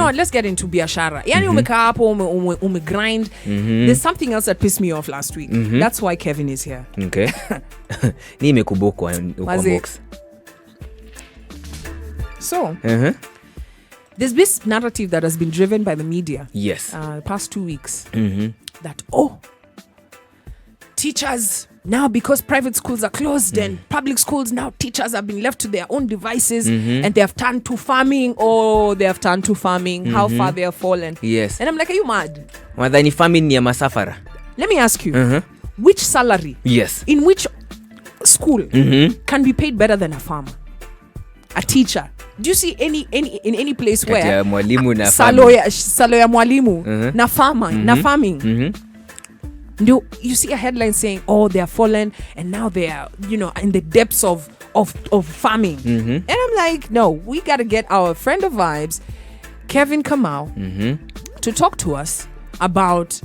what, let's get into biashara. Yani umekaa hapo grind. There's something else that pissed me off last week. That's why Kevin is here. Okay. Ni imekubokwa Kwambox. So, there's this narrative that has been driven by the media. Yes. The past 2 weeks. That, teachers now, because private schools are closed and public schools now, teachers have been left to their own devices and they have turned to farming. How far they have fallen. Yes. And I'm like, are you mad? Madhani farming ni ya masafara. Let me ask you, which salary in which school can be paid better than a farmer? A teacher? Do you see any in any place where mwalimu na salo ya mwalimu na farming? You see a headline saying, they are fallen and now they are, in the depths of farming. And I'm like, no, we got to get our friend of vibes, Kevin KAmau, to talk to us about,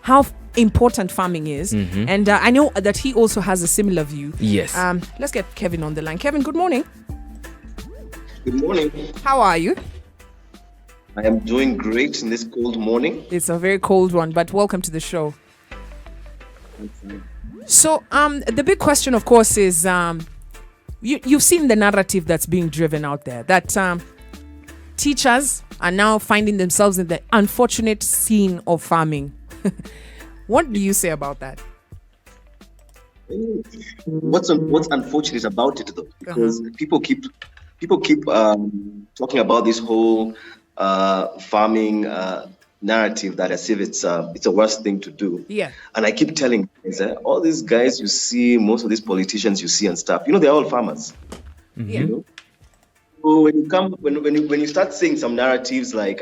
how important farming is. And I know that he also has a similar view. Yes. Let's get Kevin on the line. Kevin, good morning. Good morning. How are you? I am doing great in this cold morning. It's a very cold one, but welcome to the show. So, the big question, of course, is you've seen the narrative that's being driven out there, that teachers are now finding themselves in the unfortunate scene of farming. What do you say about that? What's unfortunate about it, though, because people keep talking about this whole farming narrative that as if it's a worst thing to do. Yeah. And I keep telling guys, all these guys you see, most of these politicians you see and stuff, they're all farmers. Yeah. So when you start saying some narratives like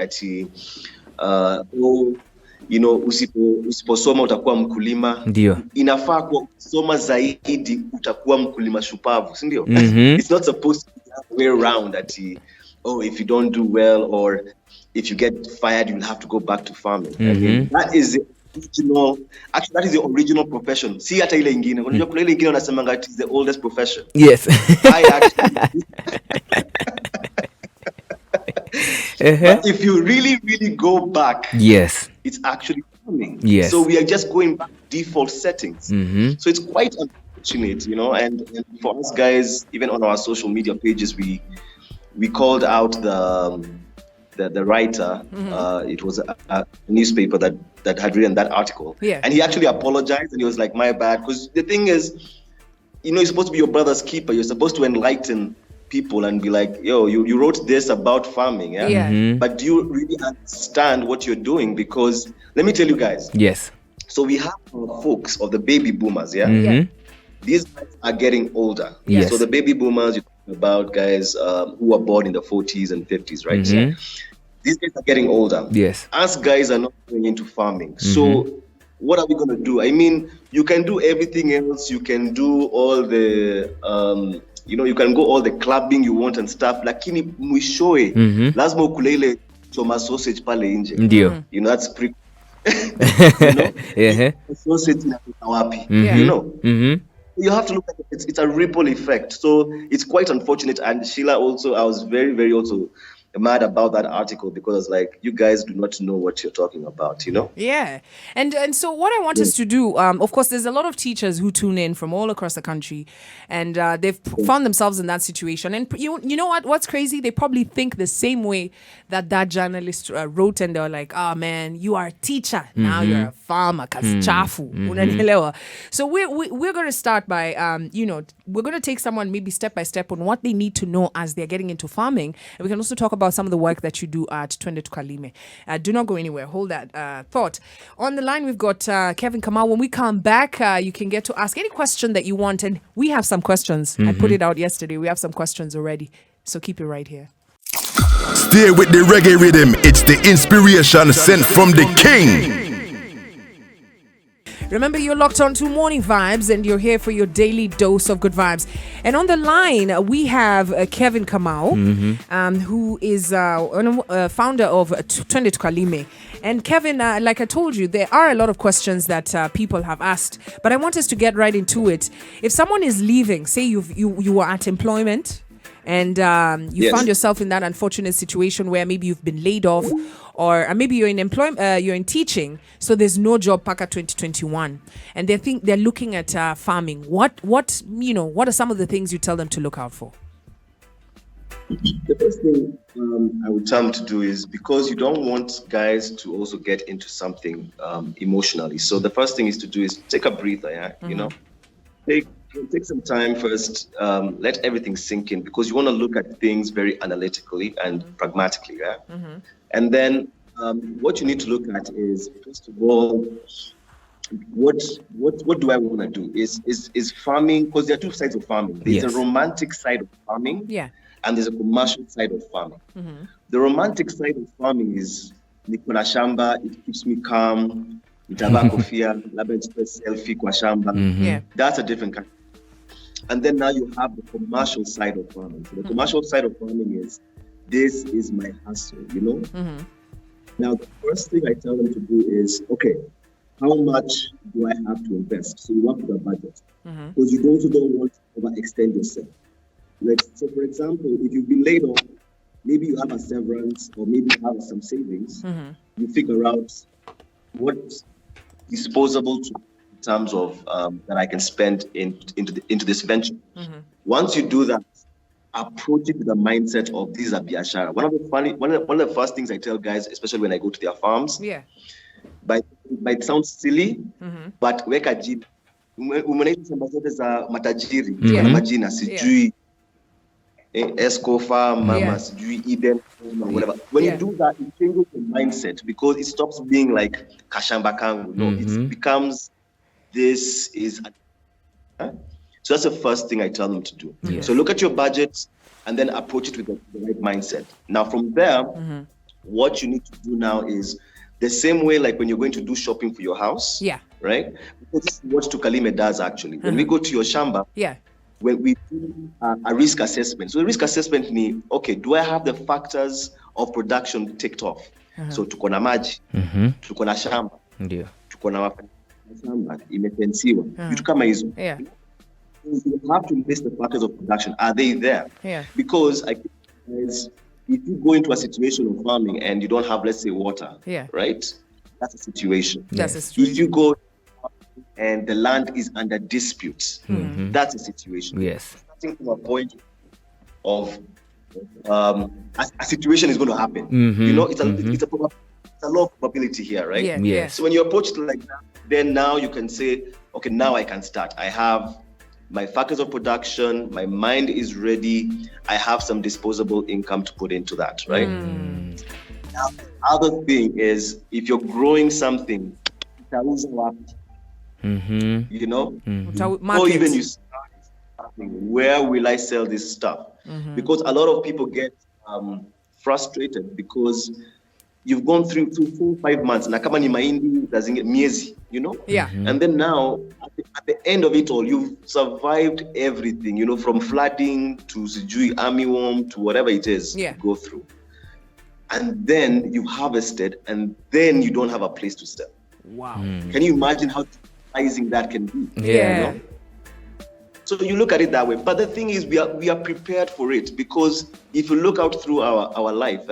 usiposoma utakuwa mkulima. Ndio. Inafaa kuwa kusoma zaidi utakuwa mkulima shupavu, si ndio? It's not supposed to be the way around that if you don't do well or if you get fired you'll have to go back to farming. I mean, that is the original profession. Si hata ile ingine. Unajua kuna ile ingine wanasema it is the oldest profession. Yes. But if you really, really go back, yes, it's actually farming. Yes. So we are just going back to default settings. So it's quite unfortunate, and for us guys, even on our social media pages, we called out the writer. It was a newspaper that had written that article. Yeah. And he actually apologized and he was like, my bad. Because the thing is, you're supposed to be your brother's keeper. You're supposed to enlighten people and be like, yo, you wrote this about farming, yeah? Yeah. But do you really understand what you're doing? Because let me tell you guys. Yes. So we have folks of the baby boomers, yeah? These guys are getting older. Yes. So the baby boomers, you're talking about guys who were born in the 40s and 50s, right? So these guys are getting older. Yes. Us guys are not going into farming. So what are we going to do? I mean, you can do everything else. You can do all the... you can go all the clubbing you want and stuff, lakini mwishoe lazima ukule ile choma sausage pale nje. Ndio. That's pretty. Sausage inatoka wapi? You have to look at it. It's a ripple effect. So it's quite unfortunate. And Sheila also, I was very, very also mad about that article because like you guys do not know what you're talking about, Yeah. And so what I want us to do, of course, there's a lot of teachers who tune in from all across the country and they've found themselves in that situation. And you know what's crazy? They probably think the same way that journalist wrote, and they're like, oh man, you are a teacher. Now you're a farmer. Kazi, chafu. Unanielewa. So we're going to start by, we're going to take someone maybe step by step on what they need to know as they're getting into farming. And we can also talk about some of the work that you do at Tukalime. Do not go anywhere. Hold that thought. On the line, we've got Kevin KAmau. When we come back, you can get to ask any question that you want. And we have some questions. I put it out yesterday. We have some questions already. So keep it right here. Stay with the reggae rhythm. It's the inspiration sent from the king. Remember, you're locked on to Morning Vibes and you're here for your daily dose of good vibes. And on the line, we have Kevin KAmau, who is founder of Tukalime. And Kevin, like I told you, there are a lot of questions that people have asked, but I want us to get right into it. If someone is leaving, say you were at employment, and you found yourself in that unfortunate situation where maybe you've been laid off, or maybe you're in employment, you're in teaching, so there's no job back at 2021, and they're looking at farming. What are some of the things you tell them to look out for? The first thing I would tell them to do is, because you don't want guys to also get into something emotionally. So the first thing is to do is take a breather, take some time first, let everything sink in, because you want to look at things very analytically and pragmatically, And then what you need to look at is, first of all, what do I want to do? Is farming, because there are two sides of farming. There's a romantic side of farming. And there's a commercial side of farming. The romantic side of farming is niko na shamba, it keeps me calm, nitavaa kofia, labda nichukue selfie kwa shamba. That's a different kind. And then now you have the commercial side of farming. So the commercial side of farming is, this is my hustle, Now the first thing I tell them to do is, okay, how much do I have to invest? So you work with a budget, because you also don't want to overextend yourself. So for example, if you've been laid off, maybe you have a severance, or maybe you have some savings. You figure out what is disposable in terms of that I can spend into this venture. Once you do that, approach it with the mindset of, this is a biashara. One of the first things I tell guys, especially when I go to their farms, might sound silly, but weka jina. Umenaita shamba zote za matajiri, na majina sijui Escofa, Mama, Eden, whatever. When you do that, it changes the mindset, because it stops being like Kashamba Kangu. No, it becomes, this is. So that's the first thing I tell them to do. So look at your budget and then approach it with the right mindset. Now from there, what you need to do now is the same way like when you're going to do shopping for your house. Right? Because this is what Tukalime does actually. When we go to your shamba, when we do a risk assessment. So the risk assessment means, okay, do I have the factors of production ticked off? So tuko na maji, tuko na shamba, tuko na shamba imefensiwa, vitu kama hizo. You have to list the factors of production. Are they there? Because if you go into a situation of farming and you don't have, let's say, water, right? That's a situation. If you go and the land is under dispute, that's a situation. Starting from a point of a situation is going to happen. It's a low probability here, right? So when you approach it like that, then now you can say, okay, now I can start. I have my factors of production, my mind is ready, I have some disposable income to put into that, right? Now, the other thing is, if you're growing something, or even you start something, where will I sell this stuff? Because a lot of people get frustrated because you've gone through 4-5 months, na kama ni mahindi lazima miezi, and then now at the end of it all, you've survived everything, from flooding to armyworm to whatever it is you go through, and then you harvested, and then you don't have a place to sell. Can you imagine how surprising that can be? So you look at it that way, but the thing is, we are prepared for it, because if you look out through our life,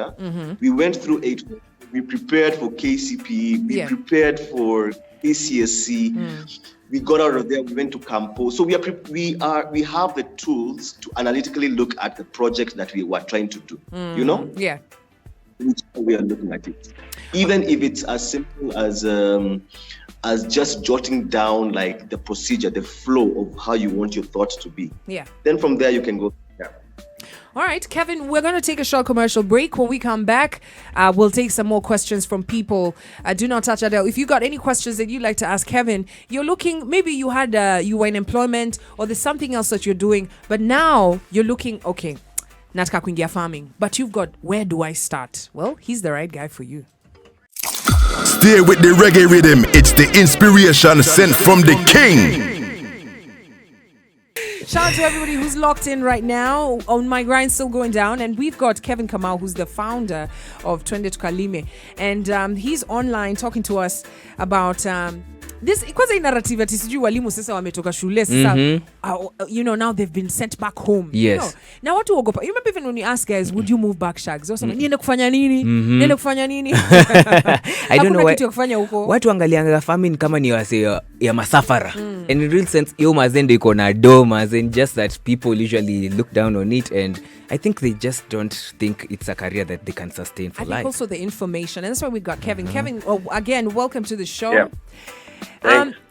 we went through 8. We prepared for KCPE. We prepared for ACSC. We got out of there. We went to Campo. So we have the tools to analytically look at the project that we were trying to do. Which we are looking at it, even if it's as simple as just jotting down like the procedure, the flow of how you want your thoughts to be. Then from there you can go. All right, Kevin, we're going to take a short commercial break. When we come back, we'll take some more questions from people. Do not touch that. If you got any questions that you'd like to ask Kevin, you're looking, maybe you were in employment, or there's something else that you're doing, but now you're looking, okay, nataka kuingia farming, but you've got, where do I start? Well, he's the right guy for you. Stay with the reggae rhythm. It's the inspiration sent from the king. Shout out to everybody who's locked in right now. On My Grind, still going down. And we've got Kevin KAmau, who's the founder of Tukalime. And he's online talking to us about this kwanza hii narrative ati sijui walimu sasa wametoka shule sasa now they've been sent back home. Yes. Now watu ogopa. You remember even when you ask guys, would you move back Shags? Niende kufanya nini? Niende kufanya nini? I don't know kitu ya kufanya huko. Watu angalianga famine kama ni wase ya masafara. And in real sense yo mazendo iko na doma, and just that people usually look down on it, and I think they just don't think it's a career that they can sustain for life. I think also the information, and that's why we got Kevin. Kevin, again, welcome to the show. Yeah.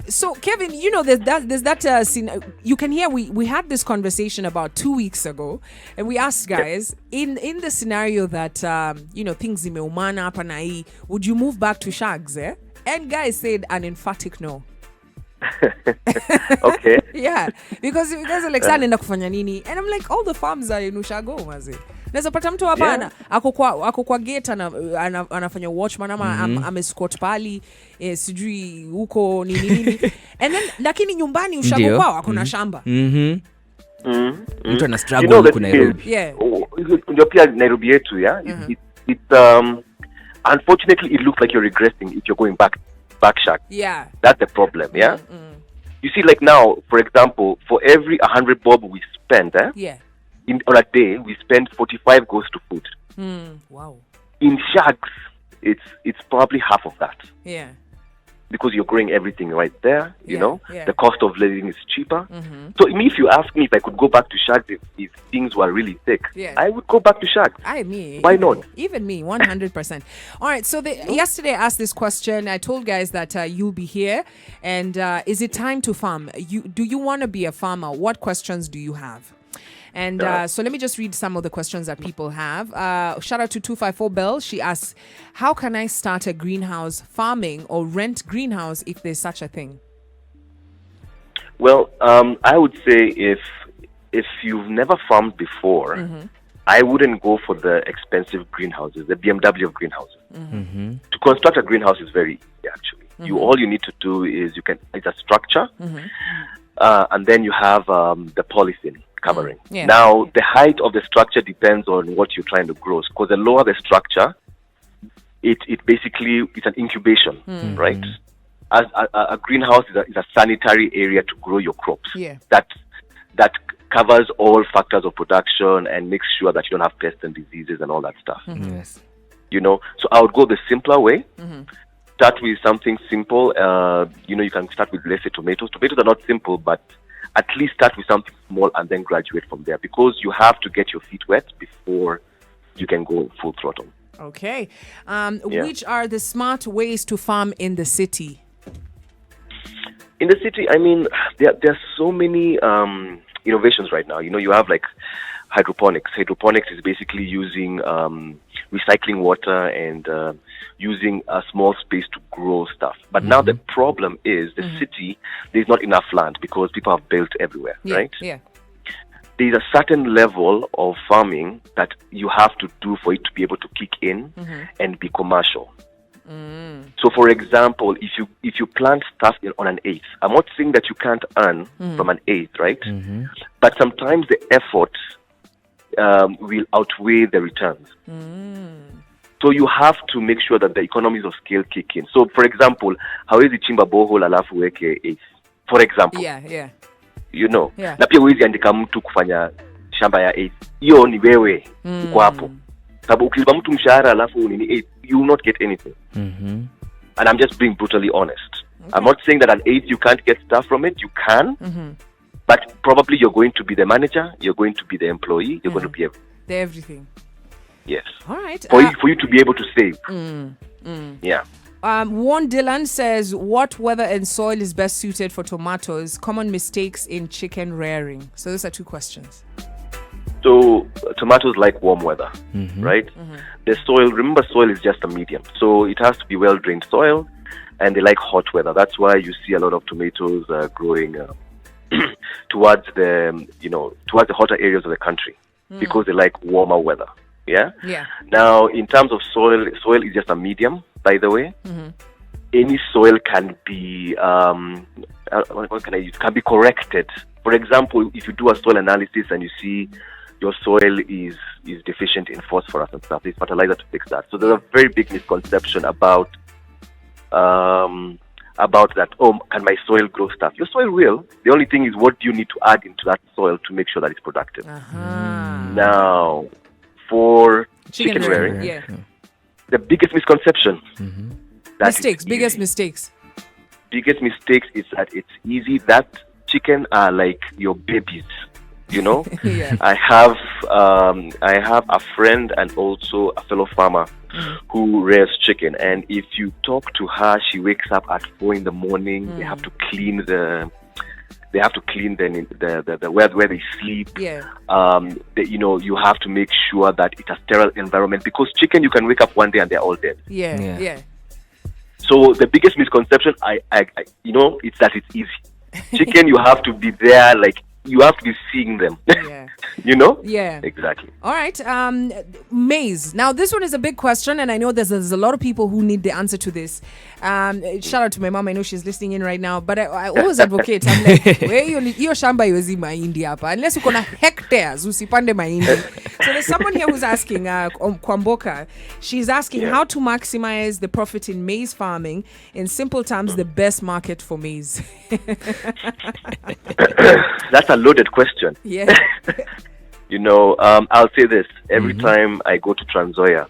So Kevin, there's that scene. You can hear we had this conversation about 2 weeks ago, and we asked guys in the scenario that things zimeumana hapa na hii, would you move back to Shags? And guys said an emphatic no. Okay. Yeah, because you guys are like sana kufanya nini, and I'm like, all the farms are in Ushago mazi. Naweza pata mtu hapa ako kwa gate anafanya watchman ama amescot pali sijui huko nini and then lakini nyumbani Ushago kwao ako na shamba. Mtu ana struggle huko Nairobi. Yeah. Ndio pia Nairobi yetu, yeah. It's unfortunately it looks like you're regressing if you're going back Shack. Yeah. That's the problem, yeah. You see, like now, for example, for every 100 bob we spend, on a day, we spend 45 goes to food. Wow. In Shags, it's probably half of that. Yeah. Because you're growing everything right there, you know. Yeah. The cost of living is cheaper. So if you ask me if I could go back to Shags if things were really thick, I would go back to Shags. Why not? Even me, 100%. All right, so yesterday I asked this question. I told guys that you'll be here, and is it time to farm? Do you want to be a farmer? What questions do you have? And so let me just read some of the questions that people have. Shout out to 254 Bell. She asks, how can I start a greenhouse farming or rent greenhouse if there's such a thing? Well, I would say if you've never farmed before, I wouldn't go for the expensive greenhouses, the BMW of greenhouses. To construct a greenhouse is very easy, actually. All you need to do is it's a structure, and then you have the polythene covering. Now, the height of the structure depends on what you're trying to grow. Because the lower the structure, it basically it's an incubation, right? As a greenhouse is a sanitary area to grow your crops. That covers all factors of production and makes sure that you don't have pests and diseases and all that stuff. Yes. So I would go the simpler way. Start with something simple. You can start with, let's say, tomatoes. Tomatoes are not simple, but at least start with something small and then graduate from there, because you have to get your feet wet before you can go full throttle. Okay. Which are the smart ways to farm in the city? In the city, I mean, there are so many innovations right now. You have like hydroponics. Hydroponics is basically using recycling water and using a small space to grow stuff. But now the problem is the city, there's not enough land because people have built everywhere, right? Yeah. There's a certain level of farming that you have to do for it to be able to kick in and be commercial. So, for example, if you plant stuff on an eighth, I'm not saying that you can't earn from an eighth, right? But sometimes the effort will outweigh the returns. So you have to make sure that the economies of scale kick in. So, for example, hawezi chimba borehole alafu weke eighth, for example. Yeah. Na pia huwezi andika mtu kufanya shamba ya eighth. Hiyo ni wewe uko hapo. Sababu ukilipa mtu mshahara alafu nini eighth, you will not get anything. And I'm just being brutally honest. I'm not saying that an eighth you can't get stuff from it. You can. But probably you're going to be the manager, you're going to be the employee, you're going to be everything. Yes. All right. For you to be able to save. Yeah. Warren Dillon says, what weather and soil is best suited for tomatoes? Common mistakes in chicken rearing. So those are two questions. So tomatoes like warm weather, right? The soil, remember, soil is just a medium. So it has to be well-drained soil, and they like hot weather. That's why you see a lot of tomatoes growing towards the hotter areas of the country, because they like warmer weather. Yeah. Now, in terms of soil is just a medium, by the way. Any soil can be what can I use? Can be corrected. For example, if you do a soil analysis and you see your soil is deficient in phosphorus and stuff, there's fertilizer to fix that. So there's a very big misconception about about that. Oh, can my soil grow stuff? Your soil will. The only thing is, what do you need to add into that soil to make sure that it's productive? Now, for chicken rearing, the biggest misconception. Biggest mistakes is that it's easy. That chicken are like your babies. You know, I have a friend and also a fellow farmer who rears chicken, and if you talk to her, she wakes up at 4 a.m. They have to clean the where they sleep. You have to make sure that it's a sterile environment, because chicken, you can wake up one day and they're all dead. So the biggest misconception, it's that it's easy. Chicken, you have to be there, like you have to be seeing them. You know? Yeah. Exactly. All right. Maize. Now, this one is a big question, and I know there's a lot of people who need the answer to this. Shout out to my mom. I know she's listening in right now, but I always advocate. I'm like, where your shamba yozi mahindi hapa? Unless you kona hectares, usipande mahindi. So there's someone here who's asking, Kwamboka. She's asking how to maximize the profit in maize farming. In simple terms, the best market for maize. That's a loaded question. Yeah. I'll say this. Every time I go to Transoya,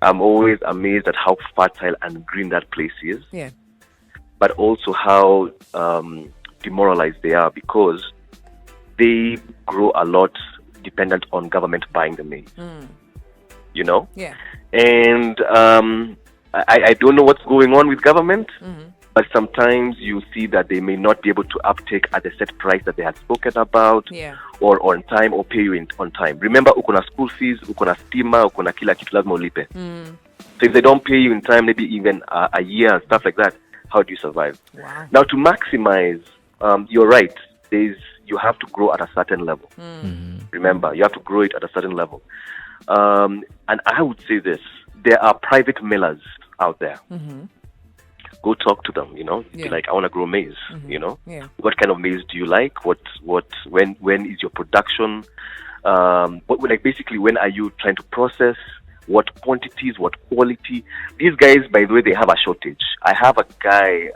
I'm always amazed at how fertile and green that place is. Yeah. But also how demoralized they are, because they grow a lot dependent on government buying the maize. You know? Yeah. And I don't know what's going on with government. But sometimes you see that they may not be able to uptake at the set price that they had spoken about, or on time, or pay you on time. Remember, ukona school fees, ukona stima, ukona kila kitu lazima ulipe. So if they don't pay you in time, maybe even a year and stuff like that, how do you survive? Wow. Now, to maximize, you're right. You have to grow at a certain level. Remember, you have to grow it at a certain level. And I would say this: there are private millers out there. Go talk to them, Be like, I want to grow maize, What kind of maize do you like? When is your production? Basically, when are you trying to process? What quantities, what quality? These guys, by the way, they have a shortage. I have a guy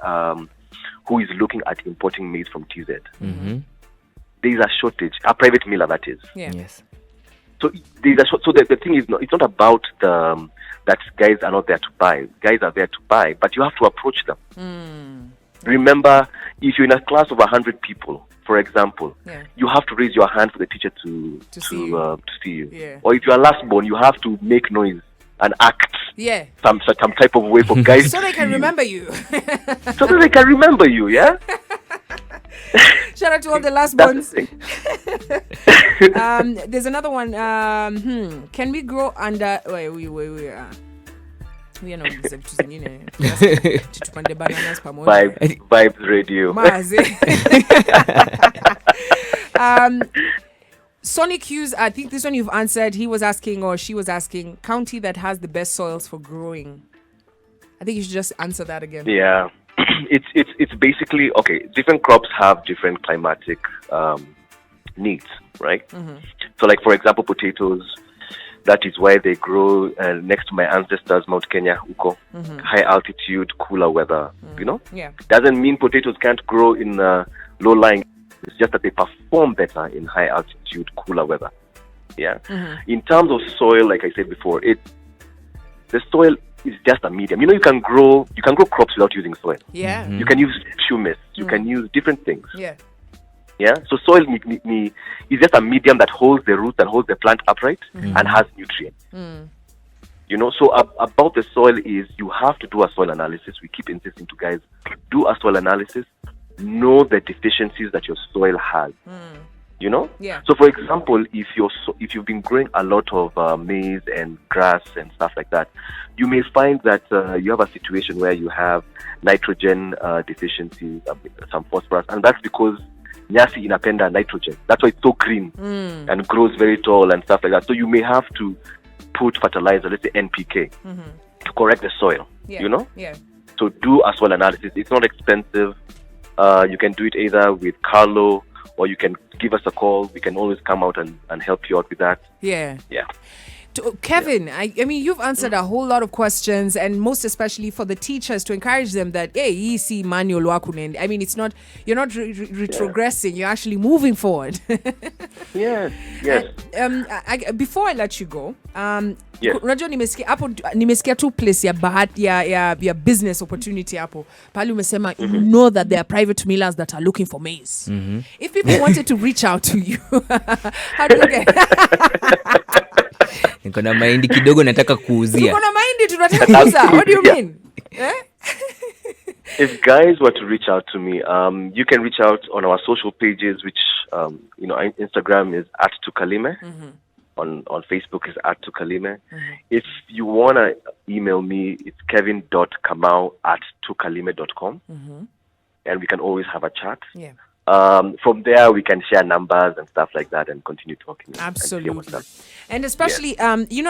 who is looking at importing maize from TZ. There is a shortage, a private miller, that is. Yes. So the thing is, it's not about that guys are not there to buy. Guys are there to buy, but you have to approach them. Remember, if you're in a class of 100 people, for example, you have to raise your hand for the teacher to see you. Yeah. Or if you are last born, you have to make noise and act some type of way for guys so they can remember you. So that they can remember you, yeah? Shout out to all the last ones. There's another one. Can we grow under? Wait. We are not tupande bananas pamoja. Vibes radio. Sonic Hughes, I think this one you've answered. He was asking, or she was asking, county that has the best soils for growing. I think you should just answer that again. Yeah. It's basically, okay, different crops have different climatic needs, right? So like, for example, potatoes, that is why they grow next to my ancestors, Mount Kenya, Uko, high altitude, cooler weather, Yeah. Doesn't mean potatoes can't grow in low-lying. It's just that they perform better in high altitude, cooler weather. Yeah. In terms of soil, like I said before, the soil is just a medium. You can grow crops without using soil. Yeah. You can use humus. You can use different things. Yeah. Yeah. So soil is just a medium that holds the roots and holds the plant upright and has nutrients. So about the soil is you have to do a soil analysis. We keep insisting to guys, do a soil analysis, know the deficiencies that your soil has. Yeah. So for example, if you've been growing a lot of maize and grass and stuff like that, you may find that you have a situation where you have nitrogen deficiencies, some phosphorus, and that's because nyasi inapenda nitrogen. That's why it's so green and grows very tall and stuff like that. So you may have to put fertilizer, let's say NPK, to correct the soil. Yeah. So do a soil analysis. It's not expensive. You can do it either with Carlo, or you can give us a call. We can always come out and help you out with that. Yeah. Yeah. Kevin, I mean, you've answered a whole lot of questions, and most especially for the teachers to encourage them that, hey, you see manual wakunen. I mean, it's not, you're not retrogressing, you're actually moving forward. Yes. Before I let you go, Yes. unajua nimesikia tu place ya business opportunity hapo. Pale umesema you know that there are private millers that are looking for maize. If people wanted to reach out to you, how do you get? Niko na mahindi kidogo nataka kuuzia. Niko na mahindi tunataka kuuza. What do you mean? If guys were to reach out to me, you can reach out on our social pages, which Instagram is @Tukalime. On Facebook is @Tukalime. If you want to email me, it's kevin.kamau@tukalime.com. And we can always have a chat. Yeah. From there, we can share numbers and stuff like that and continue talking. Absolutely. And especially,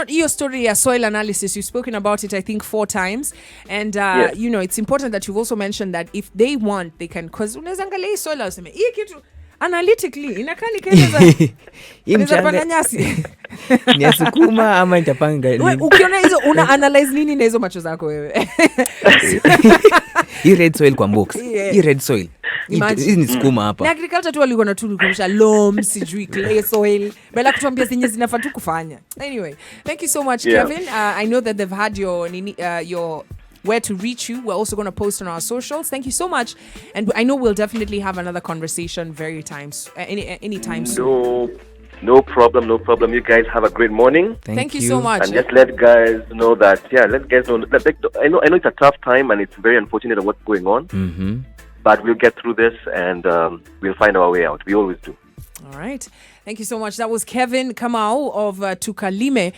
your story, soil analysis, you've spoken about it, I think, 4 times. And, it's important that you've also mentioned that if they want, they can, because unazangalia soil, analytically, inakani keneza panda nyasi. Ni sukuma ama nitapanga nini? Ukiona hizo una analyze nini na hizo macho zako wewe? Hii red soil Kwambox. Hii red soil. Hii ni sukuma hapa. Na agriculture tu walikuwa na tu kumisha loam, sijui clay soil. Bela kutuambia zenye zinafaa tu kufanya. Anyway, thank you so much, Kevin. I know that they've had your where to reach you. We're also going to post on our socials. Thank you so much. And I know we'll definitely have another conversation anytime soon. No problem. You guys have a great morning. Thank you so much. And just let guys know that, let guys know. I know it's a tough time and it's very unfortunate what's going on. But we'll get through this and we'll find our way out. We always do. All right. Thank you so much. That was Kevin KAmau of Tukalime.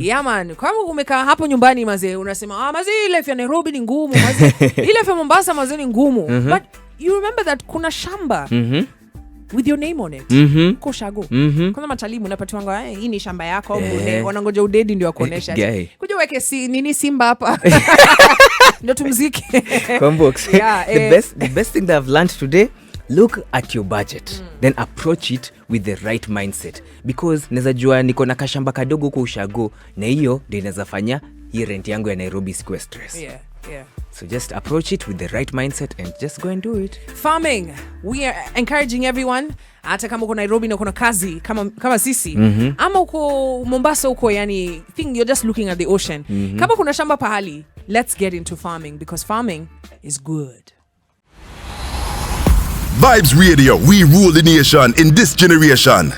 Yeah, man. Kama umekaa hapo nyumbani mazee, unasema, mazee life ya Nairobi ni ngumu, mazee. Life ya Mombasa mazee ni ngumu. But you remember that kuna shamba with your name on it. Koshago. Kuna matalimu unapatiwanga, hii ni shamba yako, wanangoja udedi ndio wakuonesha. Kuja weke simba hapa. Ndio tumziki. Kwambox. The best thing that I've learned today, look at your budget, then approach it with the right mindset, because naweza jua niko na kashamba kadogo kwa ushago na hiyo ndio inaweza fanya hii rent yangu ya Nairobi sikuwe stress. Yeah. So just approach it with the right mindset and just go and do it. Farming, we are encouraging everyone, hata kama uko Nairobi na uko na kazi kama sisi, ama uko Mombasa uko think you're just looking at the ocean. Kama kuna shamba pahali, let's get into farming, because farming is good. Vibes Radio, we rule the nation in this generation.